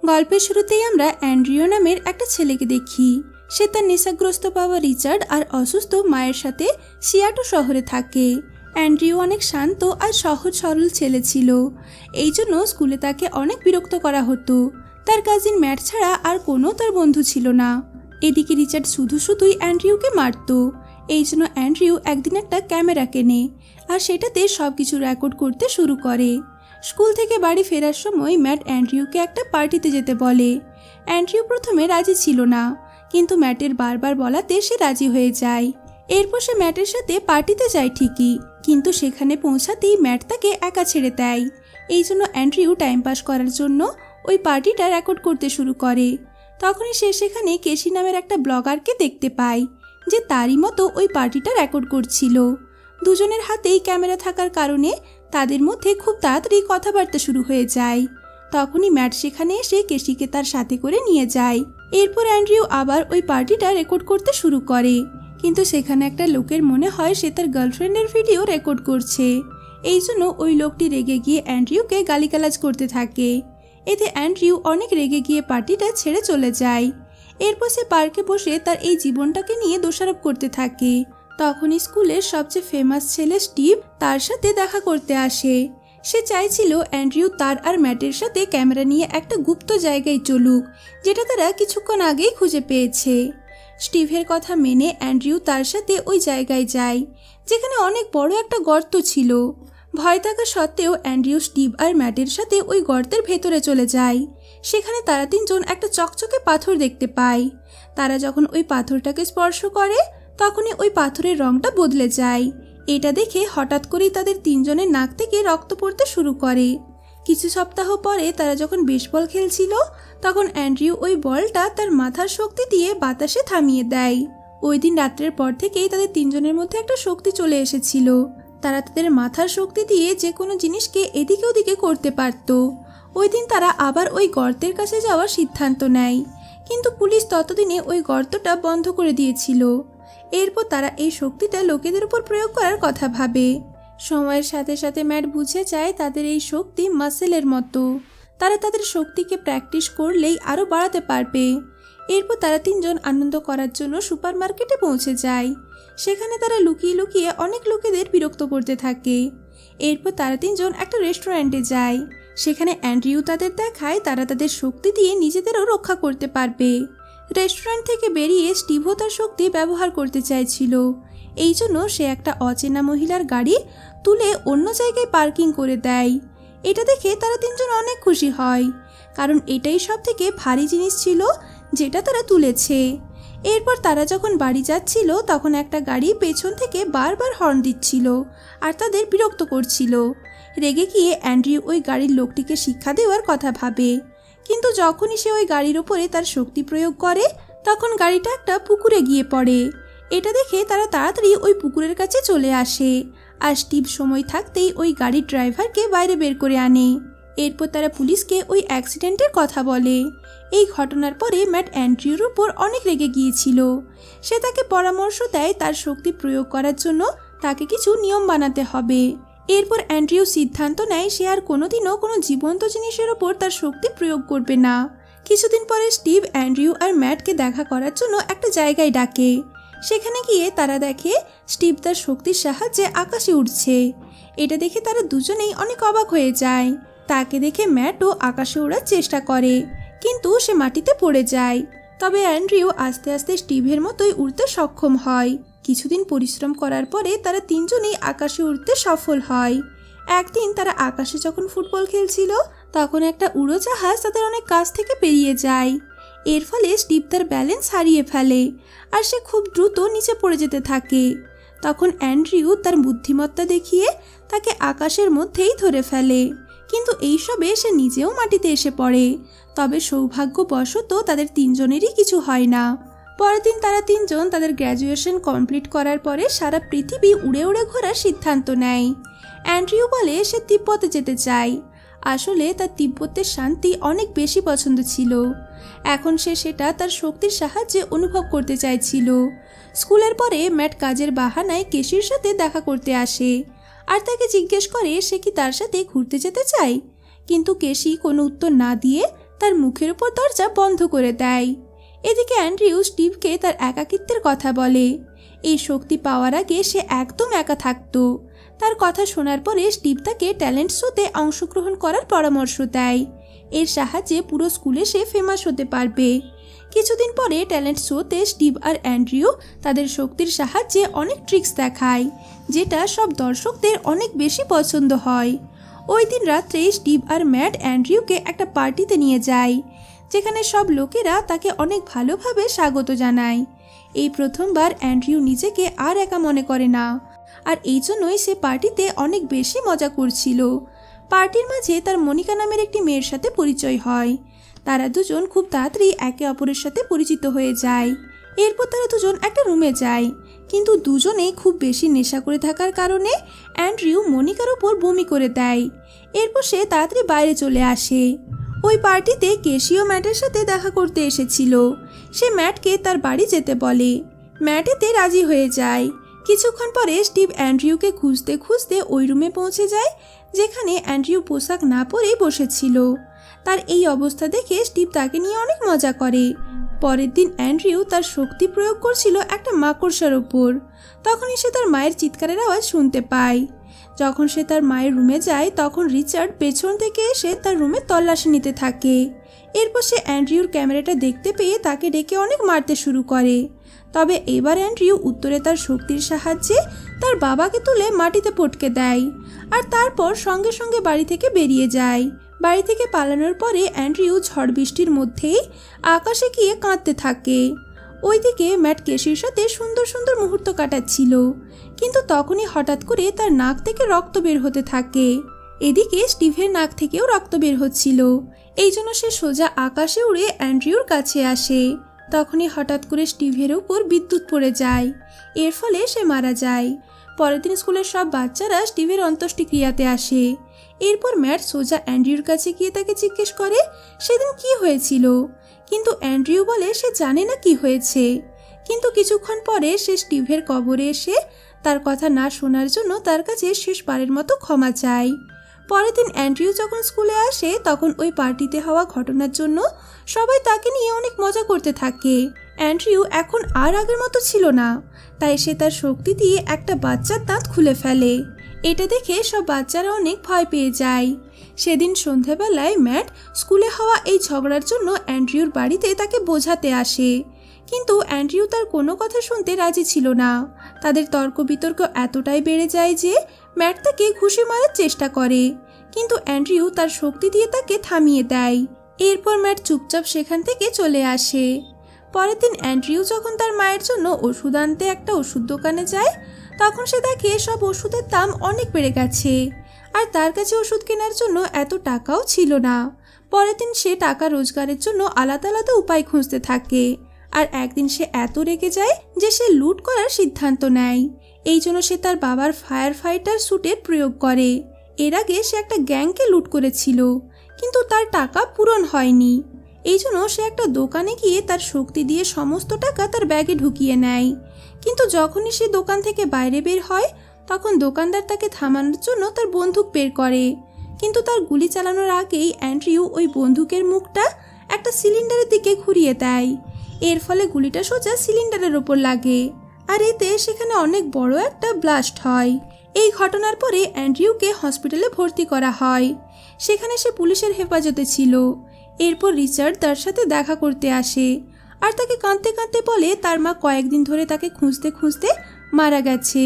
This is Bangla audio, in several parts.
গল্পের শুরুতেই আমরা অ্যান্ড্রিউ নামের একটা ছেলেকে দেখি। সে তার নেশাগ্রস্ত বাবা রিচার্ড আর অসুস্থ মায়ের সাথে সিয়াটো শহরে থাকে। অ্যান্ড্রিউ অনেক শান্ত আর সহজ সরল ছেলে ছিল, এই জন্য স্কুলে তাকে অনেক বিরক্ত করা হতো। তার কাজিন ম্যাট ছাড়া আর কোনো তার বন্ধু ছিল না। এদিকে রিচার্ড শুধুই অ্যান্ড্রিউকে মারত। এই জন্য অ্যান্ড্রিউ একদিন একটা ক্যামেরা কেনে আর সেটাতে সব কিছু রেকর্ড করতে শুরু করে। স্কুল থেকে বাড়ি ফেরার সময় ম্যাট অ্যান্ড্রিউকে একটা পার্টিতে যেতে বলে। অ্যান্ড্রিউ প্রথমে রাজি ছিল না, কিন্তু ম্যাটের বারবার বলাতে সে রাজি হয়ে যায়। এরপর সে ম্যাটের সাথে পার্টিতে যায় ঠিকই, কিন্তু সেখানে পৌঁছাতেই ম্যাট তাকে একা ছেড়ে দেয়। এই জন্য অ্যান্ড্রিউ টাইম পাস করার জন্য ওই পার্টিটা রেকর্ড করতে শুরু করে। তখনই সে সেখানে কেসি নামের একটা ব্লগারকে দেখতে পায়, যে তারই মতো ওই পার্টিটা রেকর্ড করছিল। দুজনের হাতেই ক্যামেরা থাকার কারণে তাদের মধ্যে খুব তাড়াতাড়ি কথাবার্তা শুরু হয়ে যায়। তখনই ম্যাট সেখানে এসে কেসিকে তার সাথে করে নিয়ে যায়। এরপর অ্যান্ড্রিউ আবার ওই পার্টিটা রেকর্ড করতে শুরু করে, কিন্তু সেখানে একটা লোকের মনে হয় সে তার গার্লফ্রেন্ডের ভিডিও রেকর্ড করছে। এই জন্য ওই লোকটি রেগে গিয়ে অ্যান্ড্রিউকে গালিগালাজ করতে থাকে। এতে অ্যান্ড্রিউ অনেক রেগে গিয়ে পার্টিটা ছেড়ে চলে যায়। এরপর সে পার্কে বসে তার এই জীবনটাকে নিয়ে দোষারোপ করতে থাকে। তখনই স্কুলের সবচেয়ে ফেমাস ছেলে স্টিভ তার সাথে দেখা করতে আসে। সে চাইছিল অ্যান্ড্রিউ তার আর ম্যাটের সাথে ক্যামেরা নিয়ে একটা গুপ্ত জায়গায় চলুক, যেটা তারা কিছুক্ষণ আগেই খুঁজে পেয়েছে। স্টিভের কথা মেনে অ্যান্ড্রিউ তার সাথে ওই জায়গায় যায়, যেখানে অনেক বড় একটা গর্ত ছিল। ভয় থাকা সত্ত্বেও অ্যান্ড্রিউ স্টিভ আর ম্যাটের সাথে ওই গর্তের ভেতরে চলে যায়। সেখানে তারা তিনজন একটা চকচকে পাথর দেখতে পায়। তারা যখন ওই পাথরটাকে স্পর্শ করে তখনই ওই পাথরের রংটা বদলে যায়। এটা দেখে হঠাৎ করেই তাদের তিনজনের নাক থেকে রক্ত পড়তে শুরু করে। কিছু সপ্তাহ পরে তারা যখন বেসবল খেলছিল, তখন অ্যান্ড্রিউ ওই বলটা তার মাথার শক্তি দিয়ে বাতাসে থামিয়ে দেয়। ওই দিন রাত্রের পর থেকেই তাদের তিনজনের মধ্যে একটা শক্তি চলে এসেছিল। তারা তাদের মাথার শক্তি দিয়ে যে কোনো জিনিসকে এদিকে ওদিকে করতে পারত। ওই দিন তারা আবার ওই গর্তের কাছে যাওয়ার সিদ্ধান্ত নেয়, কিন্তু পুলিশ ততদিনে ওই গর্তটা বন্ধ করে দিয়েছিল। এরপর তারা এই শক্তিটা লোকেদের উপর প্রয়োগ করার কথা ভাবে। সময়ের সাথে সাথে ম্যাট বুঝে যায় তাদের এই শক্তি মাসেলের মতো, তারা তাদের শক্তিকে প্র্যাকটিস করলেই আরও বাড়াতে পারবে। এরপর তারা তিনজন আনন্দ করার জন্য সুপার মার্কেটে পৌঁছে যায়। সেখানে তারা লুকিয়ে লুকিয়ে অনেক লোকেদের বিরক্ত করতে থাকে। এরপর তারা তিনজন একটা রেস্টুরেন্টে যায়। সেখানে অ্যান্ড্রিউ তাদের দেখায় তারা তাদের শক্তি দিয়ে নিজেদেরও রক্ষা করতে পারবে। রেস্টুরেন্ট থেকে বেরিয়ে স্টিভও তার শক্তি ব্যবহার করতে চাইছিল। এই জন্য সে একটা অচেনা মহিলার গাড়ি তুলে অন্য জায়গায় পার্কিং করে দেয়। এটা দেখে তারা তিনজন অনেক খুশি হয়, কারণ এটাই সব থেকে ভারী জিনিস ছিল যেটা তারা তুলেছে। এরপর তারা যখন বাড়ি যাচ্ছিল তখন একটা গাড়ি পেছন থেকে বারবার হর্ন দিচ্ছিল আর তাদের বিরক্ত করছিল। রেগে গিয়ে অ্যান্ড্রিউ ওই গাড়ির লোকটিকে শিক্ষা দেওয়ার কথা ভাবে, কিন্তু যখনই সে ওই গাড়ির ওপরে তার শক্তি প্রয়োগ করে তখন গাড়িটা একটা পুকুরে গিয়ে পড়ে। এটা দেখে তারা তাড়াতাড়ি ওই পুকুরের কাছে চলে আসে আর স্টিভ সময় থাকতেই ওই গাড়ির ড্রাইভারকে বাইরে বের করে আনে। এরপর তারা পুলিশকে ওই অ্যাক্সিডেন্টের কথা বলে। এই ঘটনার পরে ম্যাট অ্যান্ড্রিউর উপর অনেক রেগে গিয়েছিল। সে তাকে পরামর্শ দেয় তার শক্তি প্রয়োগ করার জন্য তাকে কিছু নিয়ম বানাতে হবে। এরপর অ্যান্ড্রিউ সিদ্ধান্ত নেয় সে আর কোনোদিনও কোনো জীবন্ত জিনিসের ওপর তার শক্তি প্রয়োগ করবে না। কিছুদিন পরে স্টিভ অ্যান্ড্রিউ আর ম্যাটকে দেখা করার জন্য একটা জায়গায় ডাকে। সেখানে গিয়ে তারা দেখে স্টিভ তার শক্তির সাহায্যে আকাশে উঠছে। এটা দেখে তারা দুজনেই অনেক অবাক হয়ে যায়। তাকে দেখে ম্যাটও আকাশে ওড়ার চেষ্টা করে, কিন্তু সে মাটিতে পড়ে যায়। তবে অ্যান্ড্রিউ আস্তে আস্তে স্টিভের মতোই উড়তে সক্ষম হয়। কিছুদিন পরিশ্রম করার পরে তারা তিনজনেই আকাশে উড়তে সফল হয়। একদিন তারা আকাশে যখন ফুটবল খেলছিল তখন একটা উড়োজাহাজ তাদের অনেক কাছ থেকে পেরিয়ে যায়। এর ফলে স্টিভ তার ব্যালেন্স হারিয়ে ফেলে আর সে খুব দ্রুত নিচে পড়ে যেতে থাকে। তখন অ্যান্ড্রিউ তার বুদ্ধিমত্তা দেখিয়ে তাকে আকাশের মধ্যেই ধরে ফেলে, কিন্তু এইসবে সে নিজেও মাটিতে এসে পড়ে। তবে সৌভাগ্যবশত তাদের তিনজনেরই কিছু হয় না। পরের দিন তারা তিনজন তাদের গ্র্যাজুয়েশন কমপ্লিট করার পরে সারা পৃথিবী উড়ে উড়ে ঘোরার সিদ্ধান্ত নেয়। অ্যান্ড্রিউ বলে সে তিব্বতে যেতে চায়। আসলে তার তিব্বতের শান্তি অনেক বেশি পছন্দ ছিল। এখন সে সেটা তার শক্তির সাহায্যে অনুভব করতে চাইছিল। স্কুলের পরে ম্যাট কাজের বাহানায় কেসির সাথে দেখা করতে আসে আর তাকে জিজ্ঞেস করে সে কি তার সাথে ঘুরতে যেতে চায়, কিন্তু কেসি কোনো উত্তর না দিয়ে তার মুখের উপর দরজা বন্ধ করে দেয়। এদিকে অ্যান্ড্রিউ স্টিভকে তার একাকিত্বের কথা বলে। এই শক্তি পাওয়ার আগে সে একদম একা থাকতো। তার কথা শোনার পরে স্টিভ তাকে ট্যালেন্ট শোতে অংশগ্রহণ করার পরামর্শ দেয়। এর সাহায্যে পুরো স্কুলে সে ফেমাস হতে পারবে। কিছুদিন পরে ট্যালেন্ট শোতে স্টিভ আর অ্যান্ড্রিউ তাদের শক্তির সাহায্যে অনেক ট্রিক্স দেখায়, যেটা সব দর্শকদের অনেক বেশি পছন্দ হয়। ওই দিন রাত্রে স্টিভ আর ম্যাট অ্যান্ড্রিউকে একটা পার্টিতে নিয়ে যায়, যেখানে সব লোকেরা তাকে অনেক ভালোভাবে স্বাগত জানায়। এই প্রথমবার অ্যান্ড্রিউ নিজেকে আর একা মনে করে না, আর এই জন্যই সে পার্টিতে অনেক বেশি মজা করছিল। পার্টির মাঝে তার মনিকা নামের একটি মেয়ের সাথে পরিচয় হয়। তারা দুজন খুব তাড়াতাড়ি একে অপরের সাথে পরিচিত হয়ে যায়। এরপর তারা দুজন একটা রুমে যায়, কিন্তু দুজনেই খুব বেশি নেশা করে থাকার কারণে অ্যান্ড্রিউ মনিকার ওপর বমি করে দেয়। এরপর সে তাড়াতাড়ি বাইরে চলে আসে। ওই পার্টিতে কেশিও ম্যাটের সাথে দেখা করতে এসেছিল। সে ম্যাটকে তার বাড়ি যেতে বলে। ম্যাট এতে রাজি হয়ে যায়। কিছুক্ষণ পরে স্টিভ অ্যান্ড্রিউকে খুঁজতে খুঁজতে ওই রুমে পৌঁছে যায়, যেখানে অ্যান্ড্রিউ পোশাক না পরেই বসেছিল। তার এই অবস্থা দেখে স্টিভ তাকে নিয়ে অনেক মজা করে। পরের দিন অ্যান্ড্রিউ তার শক্তি প্রয়োগ করছিল একটা মাকড়সার ওপর। তখনই সে তার মায়ের চিৎকারের আওয়াজ শুনতে পায়। যখন সে তার মায়ের রুমে যায়, তখন রিচার্ড পেছন থেকে এসে তার রুমে তল্লাশি নিতে থাকে। এরপর সে অ্যান্ড্রিউর ক্যামেরাটা দেখতে পেয়ে তাকে ডেকে অনেক মারতে শুরু করে। তবে এবার অ্যান্ড্রিউ উত্তরে তার শক্তির সাহায্যে তার বাবাকে তুলে মাটিতে পটকে দেয়, আর তারপর সঙ্গে সঙ্গে বাড়ি থেকে বেরিয়ে যায়। বাড়ি থেকে পালানোর পরে অ্যান্ড্রিউ ঝড় বৃষ্টির মধ্যেই আকাশে গিয়ে কাঁদতে থাকে। ওইদিকে ম্যাট কেশির সাথে সুন্দর সুন্দর মুহূর্ত কাটাচ্ছিল, কিন্তু তখনই হঠাৎ করে তার নাক থেকে রক্ত বের হতে থাকে। এদিকে স্টিভের নাক থেকেও রক্ত বের হচ্ছিল। এই জন্য সে সোজা আকাশে উড়ে অ্যান্ড্রিউর কাছে আসে। তখনই হঠাৎ করে স্টিভের উপর বিদ্যুৎ পড়ে যায়। এর ফলে সে মারা যায়। পরের দিন স্কুলের সব বাচ্চারা স্টিভের অন্ত্যেষ্টিক্রিয়াতে আসে। এরপর ম্যাট সোজা অ্যান্ড্রিউর কাছে গিয়ে তাকে জিজ্ঞেস করে সেদিন কি হয়েছিল, কিন্তু অ্যান্ড্রিউ বলে সে জানে না কি হয়েছে। কিন্তু কিছুক্ষণ পরে সে স্টিভের কবরে এসে তার কথা না শোনার জন্য তার কাছে শেষবারের মতো ক্ষমা চায়। পরের দিন অ্যান্ড্রিউ যখন স্কুলে আসে, তখন ওই পার্টিতে হওয়া ঘটনার জন্য সবাই তাকে নিয়ে অনেক মজা করতে থাকে। অ্যান্ড্রিউ এখন আর আগের মতো ছিল না, তাই সে তার শক্তি দিয়ে একটা বাচ্চার দাঁত খুলে ফেলে। এটা দেখে সব বাচ্চারা অনেক ভয় পেয়ে যায়। সেদিন সন্ধ্যাবেলায় ম্যাট স্কুলে হওয়া এই ঝগড়ার জন্য অ্যান্ড্রিউর বাড়িতে তাকে বোঝাতে আসে, কিন্তু অ্যান্ড্রিউ তার কোনো কথা শুনতে রাজি ছিল না। তাদের তর্ক বিতর্ক এতটাই বেড়ে যায় যে ম্যাট তাকে ঘুষি মারার চেষ্টা করে, কিন্তু অ্যান্ড্রিউ তার শক্তি দিয়ে তাকে থামিয়ে দেয়। এরপর ম্যাট চুপচাপ সেখান থেকে চলে আসে। পরের দিন অ্যান্ড্রিউ যখন তার মায়ের জন্য ওষুধ আনতে একটা ওষুধ দোকানে যায়, তখন সে দেখে সব ওষুধের দাম অনেক বেড়ে গেছে, আর তার কাছে ওষুধ কেনার জন্য এত টাকাও ছিল না। পরের দিন সে টাকা রোজগারের জন্য আলাদা আলাদা উপায় খুঁজতে থাকে, আর একদিন সে এত রেগে যায় যে সে লুট করার সিদ্ধান্ত নেয়। এই জন্য সে তার বাবার ফায়ার ফাইটার স্যুটের প্রয়োগ করে। এর আগে সে একটা গ্যাংকে লুট করেছিল, কিন্তু তার টাকা পূরণ হয়নি। এই জন্য সে একটা দোকানে গিয়ে তার শক্তি দিয়ে সমস্ত টাকা তার ব্যাগে ঢুকিয়ে নেয়। কিন্তু যখনই সে দোকান থেকে বাইরে বের হয়, তখন দোকানদার তাকে থামানোর জন্য তার বন্দুক বের করে, কিন্তু তার গুলি চালানোর আগেই অ্যান্ড্রিউ ওই বন্দুকের মুখটা একটা সিলিন্ডারের দিকে ঘুরিয়ে দেয়। এর ফলে গুলিটা সোজা সিলিন্ডারের ওপর লাগে, আর এতে সেখানে অনেক বড় একটা ব্লাস্ট হয়। এই ঘটনার পরে অ্যান্ড্রিউকে হসপিটালে ভর্তি করা হয়। সেখানে সে পুলিশের হেফাজতে ছিল। এরপর রিচার্ড তার সাথে দেখা করতে আসে, আর তাকে কাঁদতে কাঁদতে বলে তার মা কয়েকদিন ধরে তাকে খুঁজতে খুঁজতে মারা গেছে,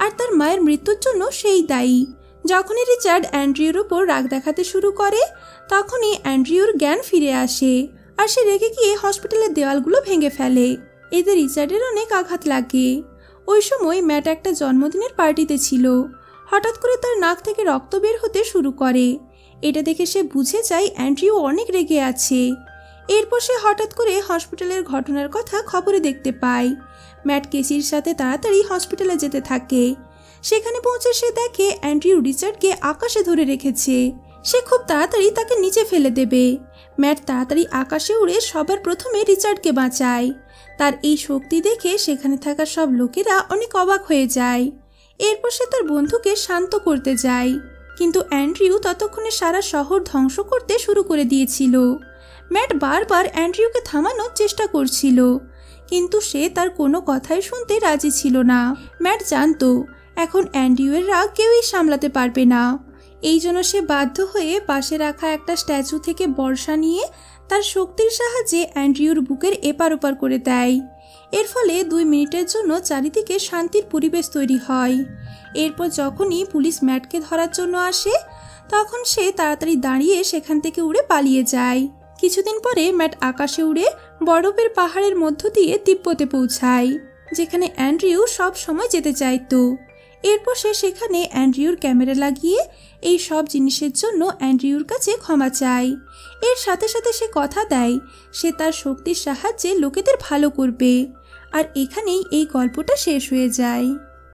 আর তার মায়ের মৃত্যুর জন্য সেই দায়ী। যখনই রিচার্ড অ্যান্ড্রিউর উপর রাগ দেখাতে শুরু করে, তখনই অ্যান্ড্রিউর জ্ঞান ফিরে আসে, আর সে রেগে গিয়ে হসপিটালের দেওয়ালগুলো ভেঙে ফেলে। এতে রিচার্ডের অনেক আঘাত লাগে। ওই সময় ম্যাট একটা জন্মদিনের পার্টিতে ছিল। হঠাৎ করে তার নাক থেকে রক্ত বের হতে শুরু করে। এটা দেখে সে বুঝে যায় অ্যান্ড্রিউ অনেক রেগে আছে। এরপর সে হঠাৎ করে হসপিটালের ঘটনার কথা খবরে দেখতে পায়। ম্যাট কেসির সাথে তাড়াতাড়ি হসপিটালে যেতে থাকে। সেখানে পৌঁছে সে দেখে অ্যান্ড্রিউ রিচার্ডকে আকাশে ধরে রেখেছে। সে খুব তাড়াতাড়ি তাকে নিচে ফেলে দেবে। ম্যাট তাড়াতাড়ি আকাশে উড়ে সবার প্রথমে রিচার্ডকে বাঁচায়। তার এই শক্তি দেখে সেখানে থাকা সব লোকেরা অনেক অবাক হয়ে যায়। এরপর সে তার বন্ধুকে শান্ত করতে যায়, কিন্তু অ্যান্ড্রিউ ততক্ষণে সারা শহর ধ্বংস করতে শুরু করে দিয়েছিল। ম্যাট বারবার অ্যান্ড্রিউকে থামানোর চেষ্টা করছিল, কিন্তু সে তার কোনো কথাই শুনতে রাজি ছিল না। ম্যাট জানতো এখন অ্যান্ড্রিউয়ের রাগ কেউই সামলাতে পারবে না। এই জন্য সে বাধ্য হয়ে পাশে রাখা একটা স্ট্যাচু থেকে বর্ষা নিয়ে তার শক্তির সাহায্যে অ্যান্ড্রিউর বুকের এপার ওপার করে দেয়। এর ফলে 2 মিনিটের জন্য চারিদিকে শান্তির পরিবেশ তৈরি হয়। এরপর যখনই পুলিশ ম্যাটকে ধরার জন্য আসে, তখন সে তাড়াতাড়ি দাঁড়িয়ে সেখান থেকে উড়ে পালিয়ে যায়। কিছুদিন পরে ম্যাট আকাশে উড়ে বরফের পাহাড়ের মধ্য দিয়ে তিব্বতে পৌঁছায়, যেখানে অ্যান্ড্রিউ সব সময় যেতে চাইতো। এরপর সে সেখানে অ্যান্ড্রিউর ক্যামেরা লাগিয়ে এই সব জিনিসের জন্য অ্যান্ড্রিউর কাছে ক্ষমা চায়। এর সাথে সাথে সে কথা দেয় সে তার শক্তির সাহায্যে লোকেদের ভালো করবে। আর এখানেই এই গল্পটা শেষ হয়ে যায়।